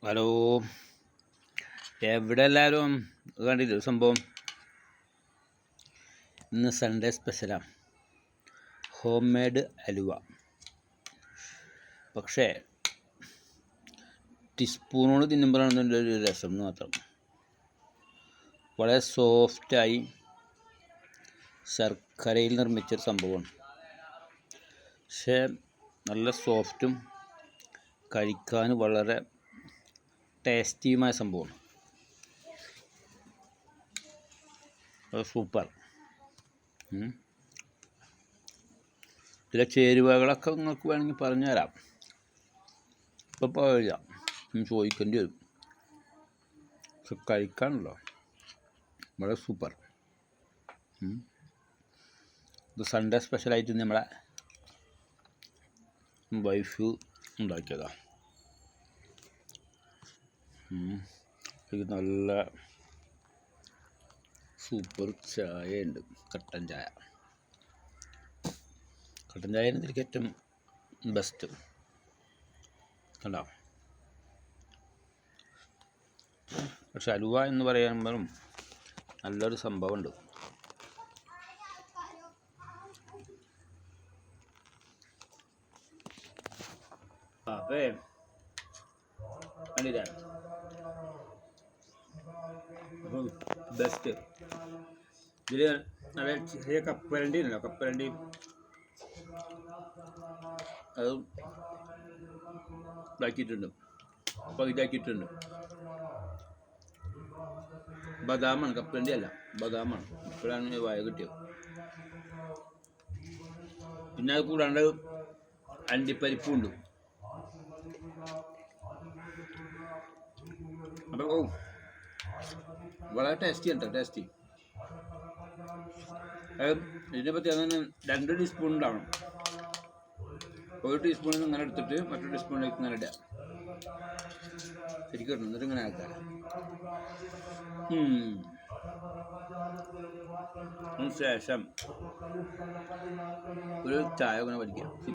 Hello, എവിടെ എല്ലാവരും കണ്ടില്ല സംഭവം? ഇന്ന് സൺഡേ സ്പെഷ്യലാണ്, ഹോം മെയ്ഡ് അലുവ. പക്ഷേ ടീസ്പൂണോട് തിന്നുമ്പോഴാണ് ഇതിൻ്റെ ഒരു രസം എന്ന് മാത്രം. വളരെ സോഫ്റ്റായി ശർക്കരയിൽ നിർമ്മിച്ചൊരു സംഭവമാണ്. പക്ഷേ നല്ല സോഫ്റ്റും കഴിക്കാൻ വളരെ ടേസ്റ്റിയുമായ സംഭവമാണ്. അത് സൂപ്പർ. ഇതിലെ ചേരുവകളൊക്കെ നിങ്ങൾക്ക് വേണമെങ്കിൽ പറഞ്ഞുതരാം. ഇപ്പോൾ പോയില്ല, ചോദിക്കേണ്ടി വരും. പക്ഷെ കഴിക്കാനല്ലോ വളരെ സൂപ്പർ. ഇത് സൺഡേ സ്പെഷ്യലായിട്ട് നമ്മളെ വൈഫ് ഉണ്ടാക്കിയതാണ്. ഇത് നല്ല സൂപ്പർ ചായ ഉണ്ട്, കട്ടൻ ചായ. കട്ടൻ ചായ ഇതിലേക്ക് ഏറ്റവും ബെസ്റ്റ് കണ്ടോ. പക്ഷെ അലുവ എന്ന് പറയുമ്പോഴും നല്ലൊരു സംഭവമുണ്ട്. അപ്പേ കണ്ടില്ല, ബെസ്റ്റ്. ഇതിൽ നല്ല ചെറിയ കപ്പലണ്ടി ഉണ്ടല്ലോ, കപ്പലണ്ടി അത് ഇതാക്കിയിട്ടുണ്ട്, പകുതിയാക്കിയിട്ടുണ്ട്. ബദാമാണ്, കപ്പലണ്ടി അല്ല, ബദാമാണ്. ഇപ്പോഴാണ് വായ കിട്ടിയത്. പിന്നെ അത് കൂടാണ്ട് അണ്ടിപ്പരിപ്പും ഉണ്ട്. അപ്പോൾ വളരെ ടേസ്റ്റി ഉണ്ട്, ടേസ്റ്റി. ഇതിനെ പറ്റി അങ്ങനെ 2 ടീസ്പൂൺ ഉണ്ടാവണം. 1 ടീസ്പൂണിൽ നിന്ന് ഇങ്ങനെ എടുത്തിട്ട് മറ്റൊരു ടീസ്പൂണിലേക്ക് ഇങ്ങനെ ഇടുക, ശരിക്കും എന്നിട്ട് ഇങ്ങനെ ആക്കുക. അതിന് ശേഷം ഒരു ചായ ഇങ്ങനെ പഠിക്കുക.